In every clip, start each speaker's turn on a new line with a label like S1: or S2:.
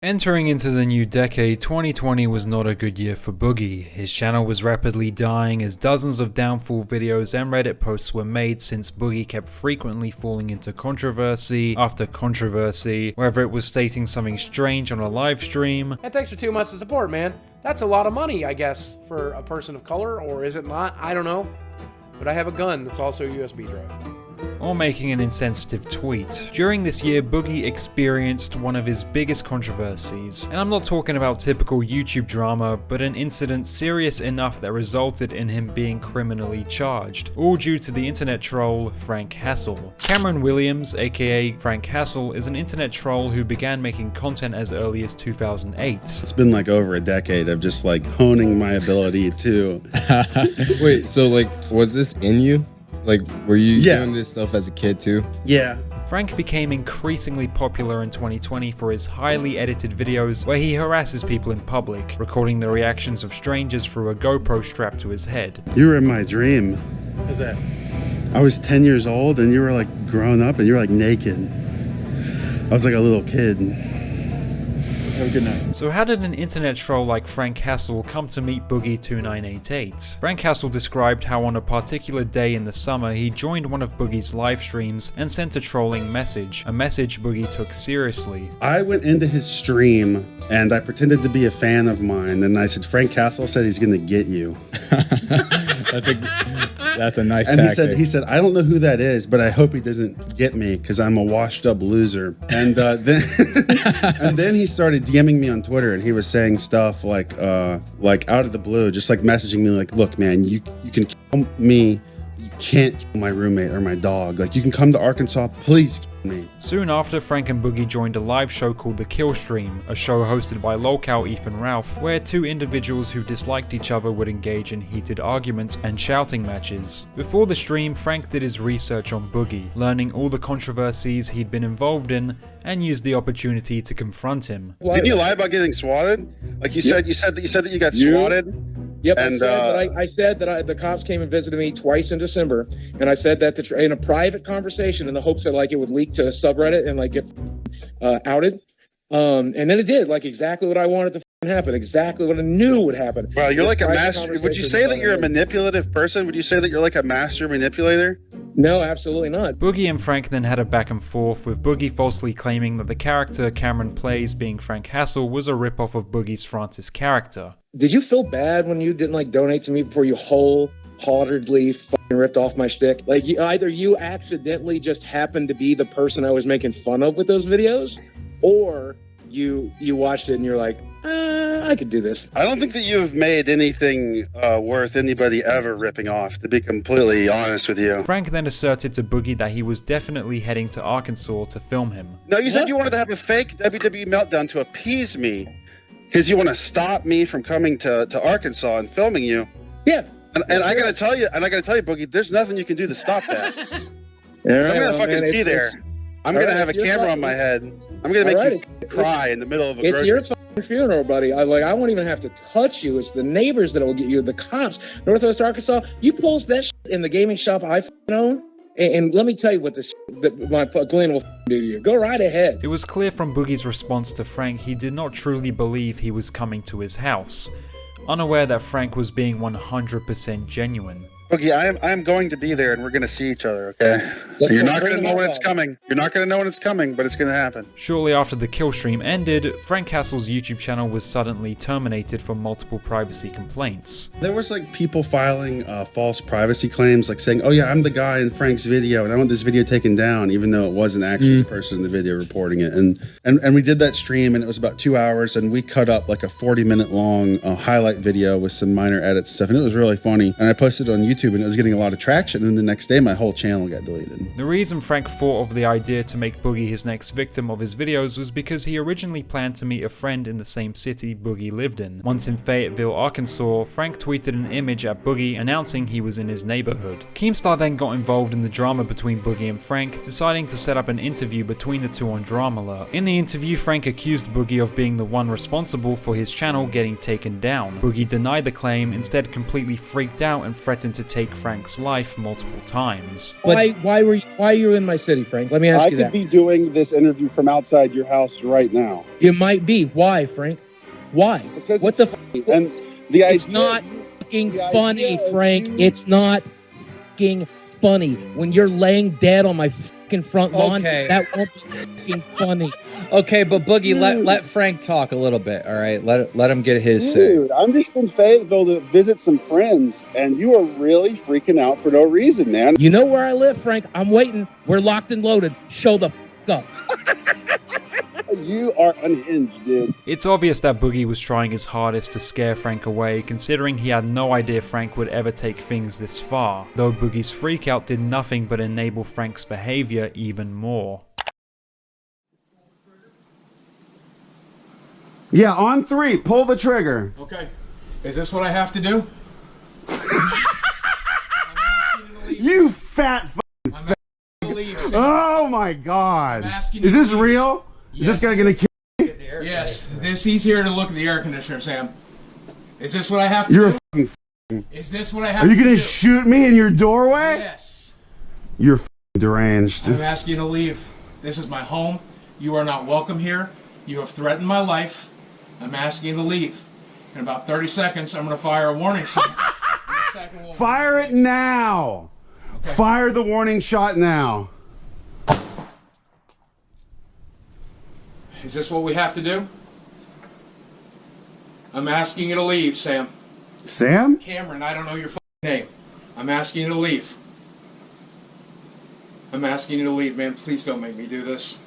S1: Entering into the new decade, 2020 was not a good year for Boogie. His channel was rapidly dying as dozens of downfall videos and Reddit posts were made since Boogie kept frequently falling into controversy after controversy, whether it was stating something strange on a live stream.
S2: And thanks for 2 months of support, man. That's a lot of money, I guess, for a person of color, or is it not? I don't know. But I have a gun that's also a USB drive.
S1: Or making an insensitive tweet. During this year, Boogie experienced one of his biggest controversies, and I'm not talking about typical YouTube drama, but an incident serious enough that resulted in him being criminally charged, all due to the internet troll Frank Hassel. Cameron Williams, aka Frank Hassel, is an internet troll who began making content as early as 2008.
S3: It's been like over a decade of just like honing my ability to...
S4: Wait, so like, was this in you? Like, were you doing this stuff as a kid too?
S3: Yeah.
S1: Frank became increasingly popular in 2020 for his highly edited videos where he harasses people in public, recording the reactions of strangers through a GoPro strapped to his head.
S3: You were in my dream.
S2: What's that?
S3: I was 10 years old and you were like grown up and you were like naked. I was like a little kid. Have a good night.
S1: So how did an internet troll like Frank Hassel come to meet Boogie2988? Frank Hassel described how on a particular day in the summer he joined one of Boogie's live streams and sent a trolling message, a message Boogie took seriously.
S3: I went into his stream and I pretended to be a fan of mine and I said, Frank Hassel said he's gonna get you.
S4: That's a nice
S3: and
S4: tactic.
S3: he said, I don't know who that is, but I hope he doesn't get me because I'm a washed up loser. And then and then he started DMing me on Twitter and he was saying stuff like out of the blue, just like messaging me like, look, man, you can kill me, you can't kill my roommate or my dog. Like, you can come to Arkansas, please kill me.
S1: Soon after, Frank and Boogie joined a live show called the Killstream, a show hosted by lolcow Ethan Ralph, where two individuals who disliked each other would engage in heated arguments and shouting matches. Before the stream, Frank did his research on Boogie, learning all the controversies he'd been involved in, and used the opportunity to confront him.
S3: Didn't you lie about getting swatted? Like you said that you got swatted?
S5: Yep,
S3: and
S5: I said that the cops came and visited me twice in December, and I said that in a private conversation in the hopes that like it would leak to a subreddit and like get outed. And then it did, like exactly what I wanted to happen, exactly what I knew would happen.
S3: Well, you're like a master. Would you say that you're a manipulative person? Would you say that you're like a master manipulator?
S5: No, absolutely not.
S1: Boogie and Frank then had a back and forth, with Boogie falsely claiming that the character Cameron plays, being Frank Hassel, was a ripoff of Boogie's Francis character.
S5: Did you feel bad when you didn't like donate to me before you wholeheartedly fucking ripped off my shtick? Like either you accidentally just happened to be the person I was making fun of with those videos, or you watched it and you're like, I could do this.
S3: I don't think that you've made anything worth anybody ever ripping off, to be completely honest with you.
S1: Frank then asserted to Boogie that he was definitely heading to Arkansas to film him.
S3: No, you said you wanted to have a fake WWE meltdown to appease me, because you want to stop me from coming to Arkansas and filming you.
S5: Yeah.
S3: And I gotta tell you, Boogie, there's nothing you can do to stop that. So
S5: Right,
S3: I'm gonna fucking be there. I'm gonna have a camera on my head. I'm gonna make you cry in the middle of a grocery
S5: store. It's your funeral, buddy. I won't even have to touch you. It's the neighbors that will get you. The cops. Northwest Arkansas. You post that shit in the gaming shop I own, and let me tell you what my Glenn will do to you. Go right ahead.
S1: It was clear from Boogie's response to Frank he did not truly believe he was coming to his house, unaware that Frank was being 100% genuine.
S3: Boogie, I am going to be there and we're going to see each other, okay? You're not going to know when it's coming. You're not going to know when it's coming, but it's going to happen.
S1: Shortly after the Killstream ended, Frank Hassel's YouTube channel was suddenly terminated for multiple privacy complaints.
S3: There was like people filing false privacy claims, like saying, oh yeah, I'm the guy in Frank's video and I want this video taken down, even though it wasn't actually the person in the video reporting it. And we did that stream and it was about 2 hours and we cut up like a 40-minute long highlight video with some minor edits and stuff, and it was really funny. And I posted it on YouTube and it was getting a lot of traction, and then the next day my whole channel got deleted.
S1: The reason Frank thought of the idea to make Boogie his next victim of his videos was because he originally planned to meet a friend in the same city Boogie lived in. Once in Fayetteville, Arkansas, Frank tweeted an image at Boogie announcing he was in his neighborhood. Keemstar then got involved in the drama between Boogie and Frank, deciding to set up an interview between the two on Drama Alert. In the interview, Frank accused Boogie of being the one responsible for his channel getting taken down. Boogie denied the claim, instead completely freaked out and threatened to take Frank's life multiple times.
S5: Why were are you in my city, Frank? Let me ask you that.
S3: I could be doing this interview from outside your house right now.
S5: You might be. Why, Frank? Why?
S3: Because
S5: what the?
S3: And the
S5: it's
S3: idea,
S5: not fucking funny, Frank. It's not fucking funny. When you're laying dead on my fucking front lawn, that won't be fucking funny.
S6: Okay, but Boogie, let Frank talk a little bit, all right? Let him get his say.
S3: Dude, I'm just in Fayetteville to visit some friends, and you are really freaking out for no reason, man.
S5: You know where I live, Frank. I'm waiting. We're locked and loaded. Show the fuck up.
S3: You are unhinged, dude.
S1: It's obvious that Boogie was trying his hardest to scare Frank away, considering he had no idea Frank would ever take things this far, though Boogie's freakout did nothing but enable Frank's behavior even more.
S3: Yeah, on 3, pull the trigger.
S2: Okay. Is this what I have to do?
S3: You fat f***ing Oh my god. Is this real? Yes. Is this guy gonna kill me?
S2: Yes. He's here to look at the air conditioner, Sam. Is this what I have to do?
S3: You're a f***ing
S2: Is this what I have to do?
S3: Are you gonna shoot me in your doorway?
S2: Yes.
S3: You're f***ing deranged.
S2: I'm asking you to leave. This is my home. You are not welcome here. You have threatened my life. I'm asking you to leave. In about 30 seconds, I'm going to fire a warning shot.
S3: Fire it now! Okay. Fire the warning shot now.
S2: Is this what we have to do? I'm asking you to leave, Sam.
S3: Sam?
S2: Cameron, I don't know your name. I'm asking you to leave. I'm asking you to leave, man. Please don't make me do this.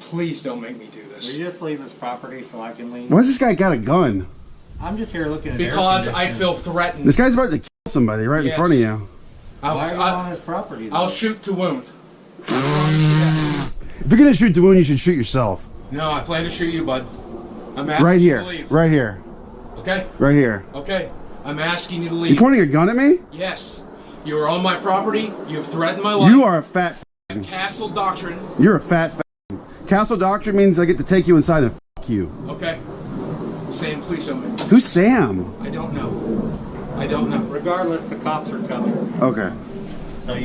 S2: Please don't make me do this.
S7: Will you just leave this property so I can leave?
S3: Why's this guy got a gun?
S7: I'm just here looking at
S2: because I feel threatened.
S3: This guy's about to kill somebody right in front of you.
S7: Why are you on his property? Though?
S2: I'll shoot to wound.
S3: If you're gonna shoot to wound, you should shoot yourself.
S2: No, I plan to shoot you, bud. I'm asking
S3: right
S2: you
S3: here.
S2: to leave.
S3: Right here.
S2: Okay?
S3: Right here.
S2: Okay. I'm asking you to leave.
S3: You pointing a gun at me?
S2: Yes. You are on my property. You have threatened my life.
S3: You are a fat f***.
S2: Castle Doctrine.
S3: You're a fat f***. Castle Doctrine means I get to take you inside and f*** you.
S2: Okay. Sam, please don't make me.
S3: Who's Sam?
S2: I don't know. I don't know.
S7: Regardless, the cops are coming.
S3: Okay.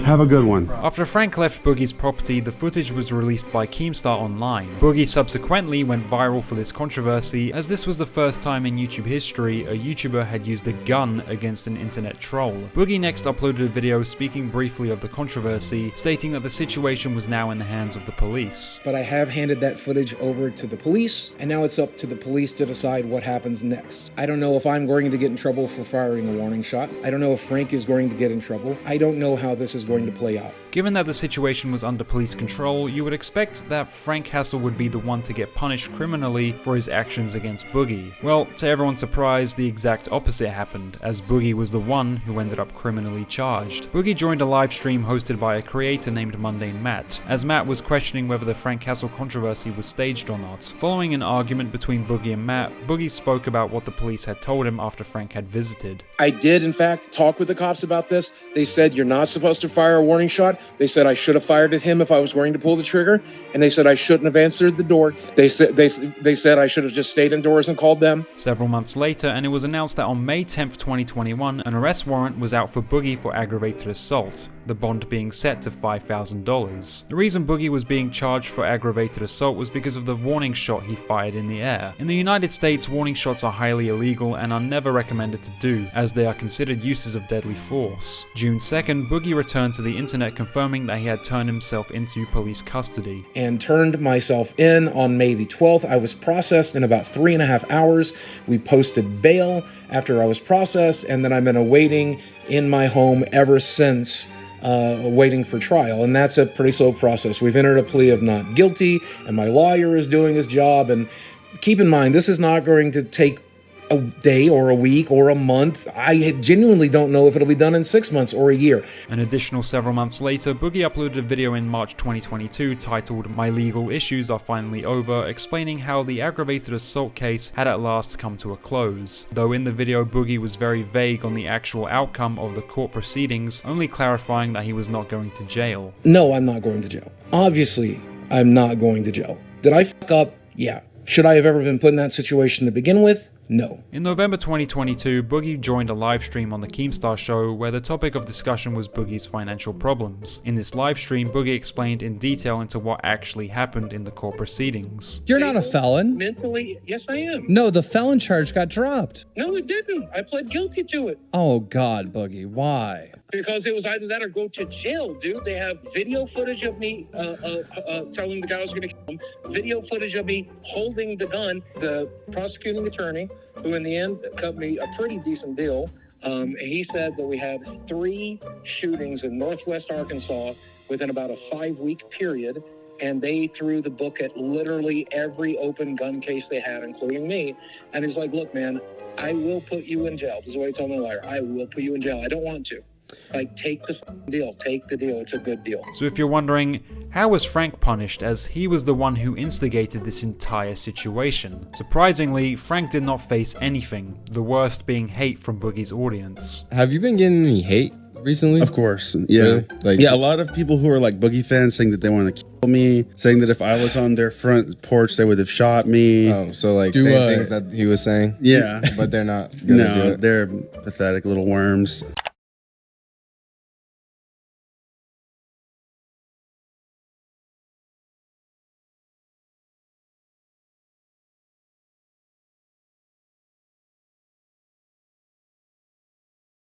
S3: Have a good one.
S1: After Frank left Boogie's property, the footage was released by Keemstar Online. Boogie subsequently went viral for this controversy, as this was the first time in YouTube history a YouTuber had used a gun against an internet troll. Boogie next uploaded a video speaking briefly of the controversy, stating that the situation was now in the hands of the police.
S8: But I have handed that footage over to the police, and now it's up to the police to decide what happens next. I don't know if I'm going to get in trouble for firing a warning shot. I don't know if Frank is going to get in trouble. I don't know how this is going to play out.
S1: Given that the situation was under police control, you would expect that Frank Hassel would be the one to get punished criminally for his actions against Boogie. Well, to everyone's surprise, the exact opposite happened, as Boogie was the one who ended up criminally charged. Boogie joined a live stream hosted by a creator named Mundane Matt, as Matt was questioning whether the Frank Hassel controversy was staged or not. Following an argument between Boogie and Matt, Boogie spoke about what the police had told him after Frank had visited.
S8: I did, in fact, talk with the cops about this. They said you're not supposed to fire a warning shot. They said I should have fired at him if I was going to pull the trigger, and they said I shouldn't have answered the door. They said I should have just stayed indoors and called them.
S1: Several months later, and it was announced that on May 10th, 2021, an arrest warrant was out for Boogie for aggravated assault, the bond being set to $5,000. The reason Boogie was being charged for aggravated assault was because of the warning shot he fired in the air. In the United States, warning shots are highly illegal and are never recommended to do, as they are considered uses of deadly force. June 2nd, Boogie returned to the internet confirming that he had turned himself into police custody.
S8: And turned myself in on May the 12th. I was processed in about 3.5 hours. We posted bail after I was processed, and then I've been awaiting in my home ever since, waiting for trial. And that's a pretty slow process. We've entered a plea of not guilty, and my lawyer is doing his job. And keep in mind, this is not going to take a day or a week or a month. I genuinely don't know if it'll be done in 6 months or a year.
S1: An additional several months later, Boogie uploaded a video in March 2022 titled "My Legal Issues Are Finally Over," explaining how the aggravated assault case had at last come to a close. Though in the video, Boogie was very vague on the actual outcome of the court proceedings, only clarifying that he was not going to jail.
S8: No, I'm not going to jail. Obviously, I'm not going to jail. Did I fuck up? Yeah. Should I have ever been put in that situation to begin with? No.
S1: In November 2022, Boogie joined a live stream on the Keemstar show where the topic of discussion was Boogie's financial problems. In this live stream, Boogie explained in detail into what actually happened in the court proceedings.
S9: You're not a felon.
S10: Mentally, yes, I am.
S9: No, the felon charge got dropped.
S10: No, it didn't. I pled guilty to it.
S9: Oh, God, Boogie, why?
S10: Because it was either that or go to jail, dude. They have video footage of me telling the guy I was going to kill him, video footage of me holding the gun. The prosecuting attorney, who in the end cut me a pretty decent deal, he said that we had 3 shootings in Northwest Arkansas within about a 5-week period, and they threw the book at literally every open gun case they had, including me. And he's like, look, man, I will put you in jail. This is what he told my lawyer. I will put you in jail. I don't want to. Like, take the deal. Take the deal. It's a good deal.
S1: So if you're wondering, how was Frank punished, as he was the one who instigated this entire situation? Surprisingly, Frank did not face anything, the worst being hate from Boogie's audience.
S4: Have you been getting any hate recently?
S3: Of course, yeah.
S4: Really? Like,
S3: yeah, a lot of people who are like Boogie fans saying that they want to kill me, saying that if I was on their front porch, they would have shot me.
S4: Oh, so like same things that he was saying?
S3: Yeah.
S4: But they're not gonna do
S3: No,
S4: it.
S3: they're pathetic little worms.